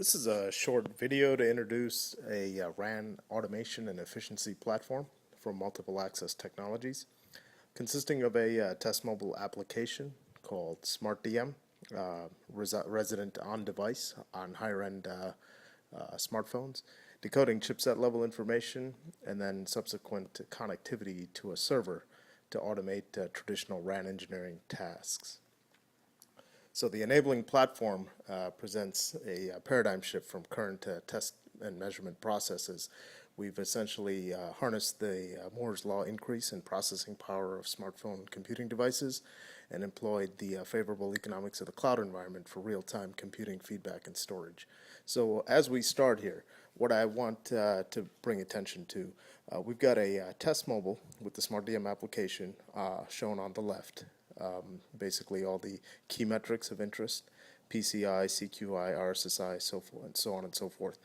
This is a short video to introduce a RAN automation and efficiency platform from multiple access technologies, consisting of a test mobile application called SmartDM, resident on device on higher end smartphones, decoding chipset level information, and then subsequent connectivity to a server to automate traditional RAN engineering tasks. So the enabling platform presents a paradigm shift from current test and measurement processes. We've essentially harnessed the Moore's Law increase in processing power of smartphone computing devices and employed the favorable economics of the cloud environment for real-time computing feedback and storage. So as we start here, what I want to bring attention to, we've got a test mobile with the SmartDM application shown on the left. Basically all the key metrics of interest, PCI, CQI, RSSI, so forth, and so on and so forth.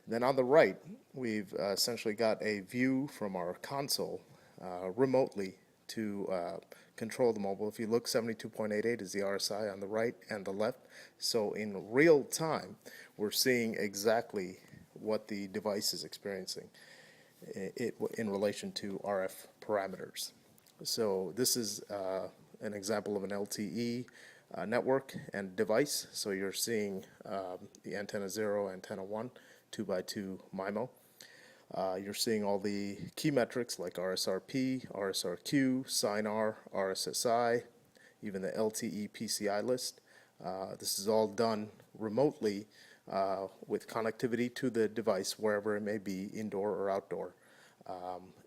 And then on the right, we've essentially got a view from our console remotely to control the mobile. If you look, 72.88 is the RSI on the right and the left. So in real time, we're seeing exactly what the device is experiencing in relation to RF parameters. So this is an example of an LTE network and device. So you're seeing the antenna 0, antenna 1, 2x2 MIMO. You're seeing all the key metrics like RSRP, RSRQ, SINR, RSSI, even the LTE PCI list. This is all done remotely with connectivity to the device wherever it may be, indoor or outdoor.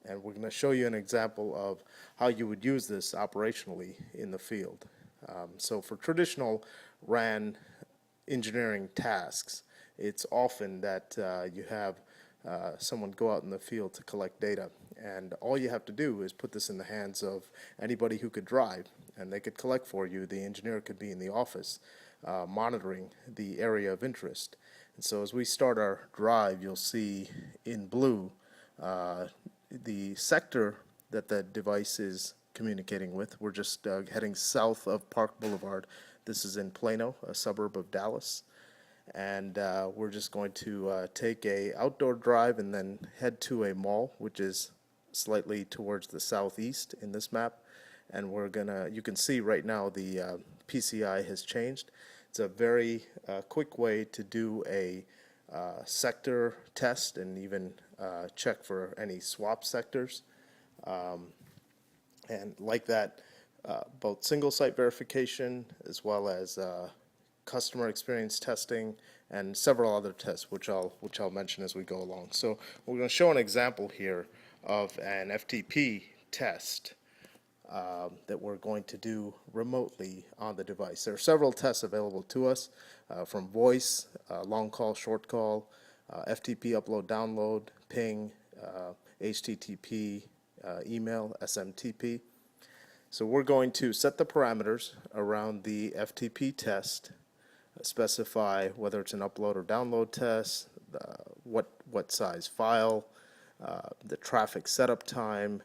And we're going to show you an example of how you would use this operationally in the field. So for traditional RAN engineering tasks, it's often that you have someone go out in the field to collect data, and all you have to do is put this in the hands of anybody who could drive, and they could collect for you. The engineer could be in the office monitoring the area of interest. And so as we start our drive, you'll see in blue the sector that the device is communicating with. We're just heading south of Park Boulevard. This is in Plano, a suburb of Dallas. And we're just going to take a outdoor drive and then head to a mall, which is slightly towards the southeast in this map. And we're gonna, you can see right now the PCI has changed. It's a very quick way to do a sector test and even check for any swap sectors. And like that, both single site verification as well as customer experience testing and several other tests, which I'll mention as we go along. So we're going to show an example here of an FTP test that we're going to do remotely on the device. There are several tests available to us from voice, long call, short call, FTP upload, download, ping, HTTP, email, SMTP. So we're going to set the parameters around the FTP test, specify whether it's an upload or download test, what size file, the traffic setup time,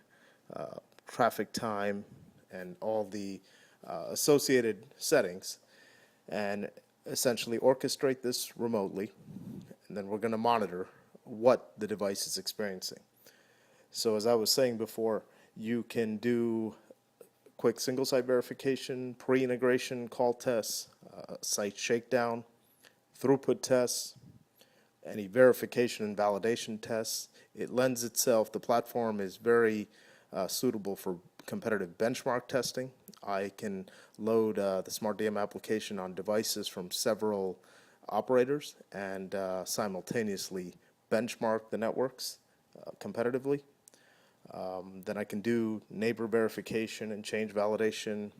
traffic time, and all the associated settings, and essentially orchestrate this remotely. And then we're going to monitor what the device is experiencing. So as I was saying before, you can do quick single site verification, pre-integration call tests, site shakedown, throughput tests, any verification and validation tests. It lends itself, the platform is very suitable for competitive benchmark testing. I can load the SmartDM application on devices from several operators and simultaneously benchmark the networks competitively. Then I can do neighbor verification and change validation,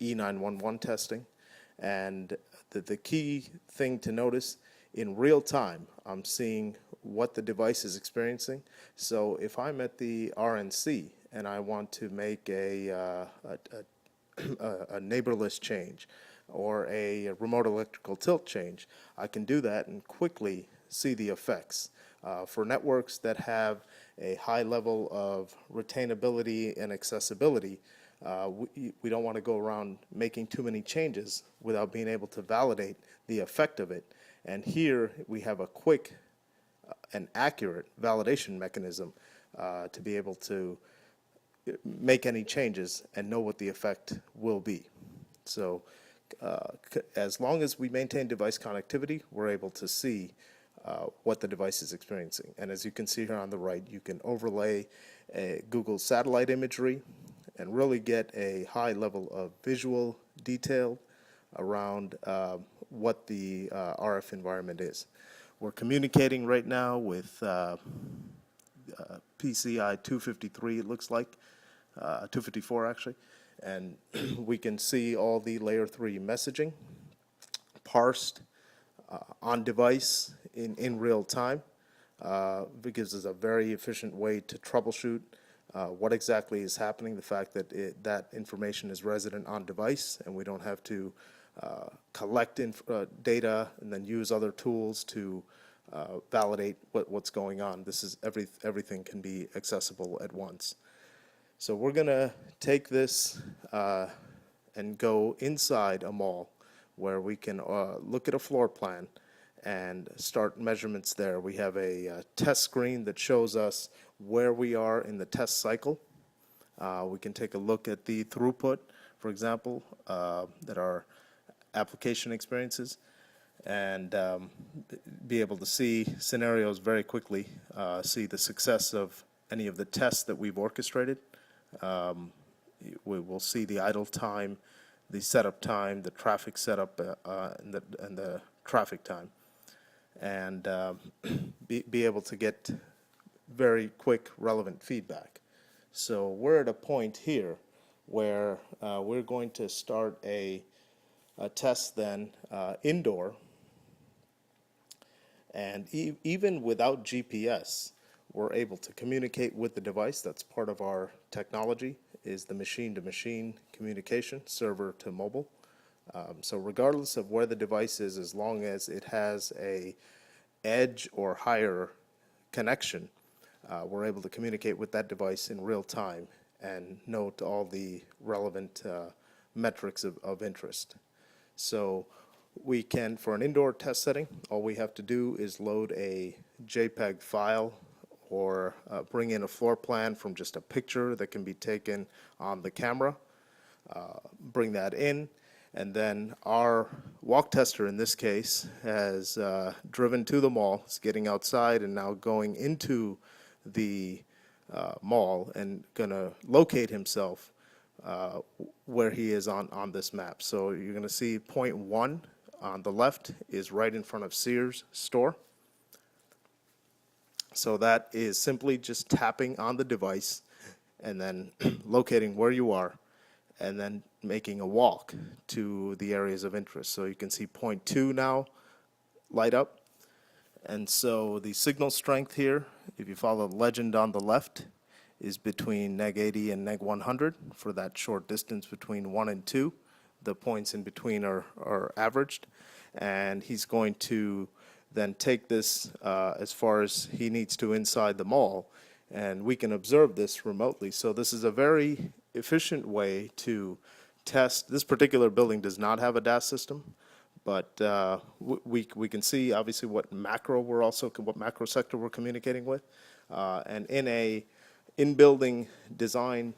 E911 testing. And the key thing to notice, in real time, I'm seeing what the device is experiencing. So if I'm at the RNC and I want to make a neighborless change or a remote electrical tilt change, I can do that and quickly see the effects. For networks that have a high level of retainability and accessibility, We don't want to go around making too many changes without being able to validate the effect of it. And here we have a quick and accurate validation mechanism to be able to make any changes and know what the effect will be. So as long as we maintain device connectivity, we're able to see what the device is experiencing. And as you can see here on the right, you can overlay Google satellite imagery and really get a high level of visual detail around what the RF environment is. We're communicating right now with PCI 253, it looks like, 254 actually, and we can see all the layer 3 messaging parsed on device in real time. It gives us a very efficient way to troubleshoot what exactly is happening, the fact that that information is resident on device and we don't have to collect data and then use other tools to validate what's going on. This is everything can be accessible at once. So we're going to take this and go inside a mall where we can look at a floor plan and start measurements there. We have a test screen that shows us where we are in the test cycle. We can take a look at the throughput, for example, that our application experiences, and be able to see scenarios very quickly, see the success of any of the tests that we've orchestrated. We will see the idle time, the setup time, the traffic setup, and the traffic time, and be able to get very quick, relevant feedback. So we're at a point here where we're going to start a test then indoor, and even without GPS, we're able to communicate with the device. That's part of our technology, is the machine-to-machine communication, server to mobile. So regardless of where the device is, as long as it has a edge or higher connection, we're able to communicate with that device in real time and note all the relevant metrics of interest. So we can, for an indoor test setting, all we have to do is load a JPEG file or bring in a floor plan from just a picture that can be taken on the camera, bring that in, and then our walk tester in this case has driven to the mall, is getting outside and now going into the mall and going to locate himself where he is on this map. So you're going to see point 1 on the left is right in front of Sears store. So that is simply just tapping on the device and then locating where you are and then making a walk to the areas of interest. So you can see point 2 now light up. And so the signal strength here, if you follow the legend on the left, is between -80 and -100 for that short distance between 1 and 2. The points in between are averaged. And he's going to then take this as far as he needs to inside the mall, and we can observe this remotely. So this is a very efficient way to test. This particular building does not have a DAS system, but we can see obviously what macro sector we're communicating with, and in a in-building design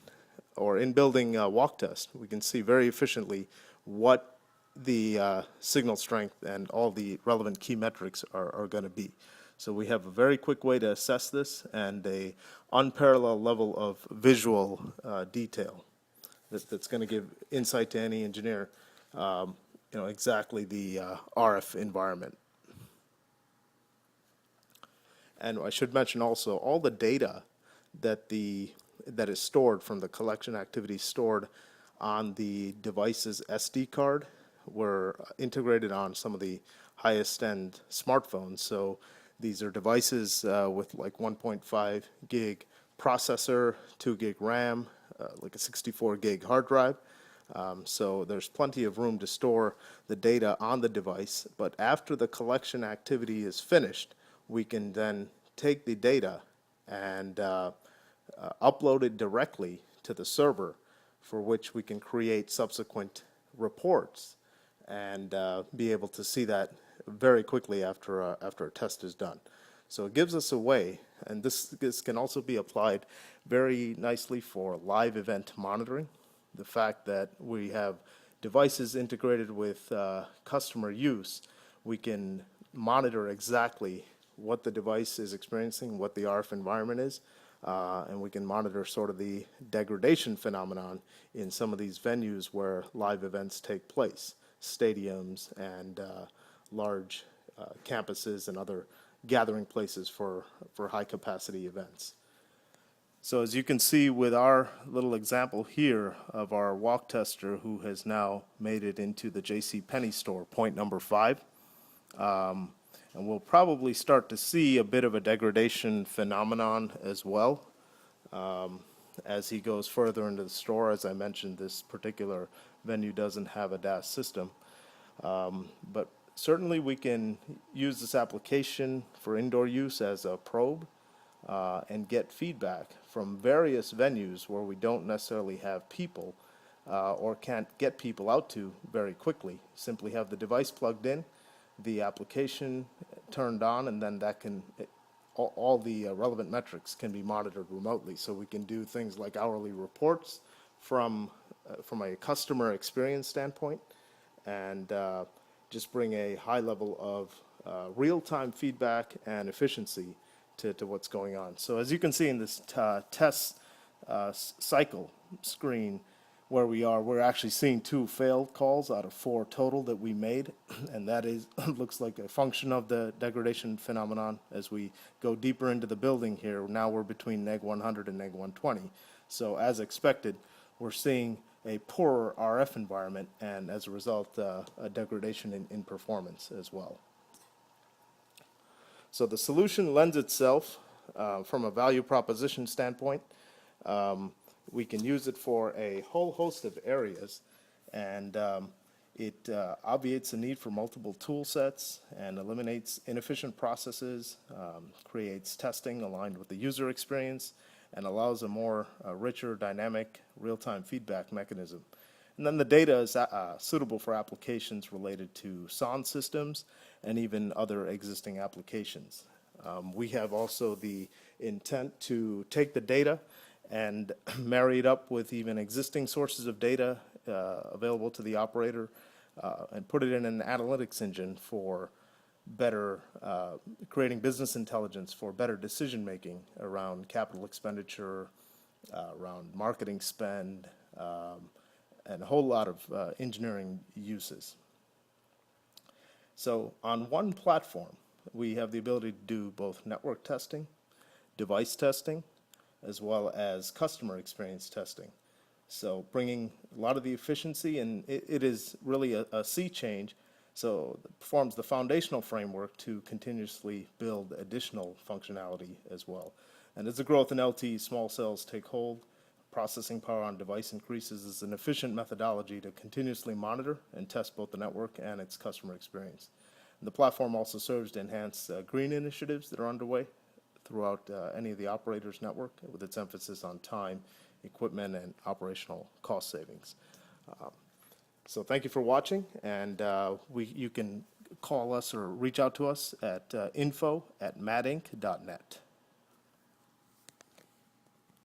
or in-building walk test, we can see very efficiently what the signal strength and all the relevant key metrics are going to be. So we have a very quick way to assess this and a unparalleled level of visual detail that's going to give insight to any engineer, exactly the RF environment. And I should mention also all the data that is stored from the collection activity stored on the device's SD card were integrated on some of the highest end smartphones. So these are devices with like 1.5 gig processor, 2 gig RAM, like a 64 gig hard drive. So there's plenty of room to store the data on the device. But after the collection activity is finished, we can then take the data and upload it directly to the server for which we can create subsequent reports and be able to see that very quickly after a test is done. So it gives us a way, and this can also be applied very nicely for live event monitoring. The fact that we have devices integrated with customer use, we can monitor exactly what the device is experiencing, what the RF environment is, and we can monitor sort of the degradation phenomenon in some of these venues where live events take place, stadiums and large campuses and other gathering places for high capacity events. So as you can see with our little example here of our walk tester who has now made it into the JCPenney store, point number 5, and we'll probably start to see a bit of a degradation phenomenon as well as he goes further into the store. As I mentioned, this particular venue doesn't have a DAS system, but certainly we can use this application for indoor use as a probe and get feedback from various venues where we don't necessarily have people or can't get people out to very quickly. Simply have the device plugged in, the application turned on, and then that can all the relevant metrics can be monitored remotely. So we can do things like hourly reports from a customer experience standpoint, and just bring a high level of real-time feedback and efficiency to what's going on. So as you can see in this test cycle screen where we're actually seeing 2 failed calls out of 4 total that we made, and that is looks like a function of the degradation phenomenon. As we go deeper into the building here, now we're between neg 100 and neg 120. So as expected, we're seeing a poorer RF environment, and as a result, a degradation in performance as well. So the solution lends itself from a value proposition standpoint. We can use it for a whole host of areas, and it obviates the need for multiple tool sets and eliminates inefficient processes, creates testing aligned with the user experience, and allows a more richer, dynamic, real-time feedback mechanism. And then the data is suitable for applications related to sound systems and even other existing applications. We have also the intent to take the data and marry it up with even existing sources of data available to the operator and put it in an analytics engine for better creating business intelligence for better decision making around capital expenditure, around marketing spend, and a whole lot of engineering uses. So on one platform, we have the ability to do both network testing, device testing, as well as customer experience testing. So bringing a lot of the efficiency, and it is really a sea change, so it forms the foundational framework to continuously build additional functionality as well. And as the growth in LTE small cells take hold, processing power on device increases is an efficient methodology to continuously monitor and test both the network and its customer experience. And the platform also serves to enhance green initiatives that are underway throughout any of the operators' network, with its emphasis on time, equipment, and operational cost savings. So thank you for watching, and you can call us or reach out to us at info@madinc.net.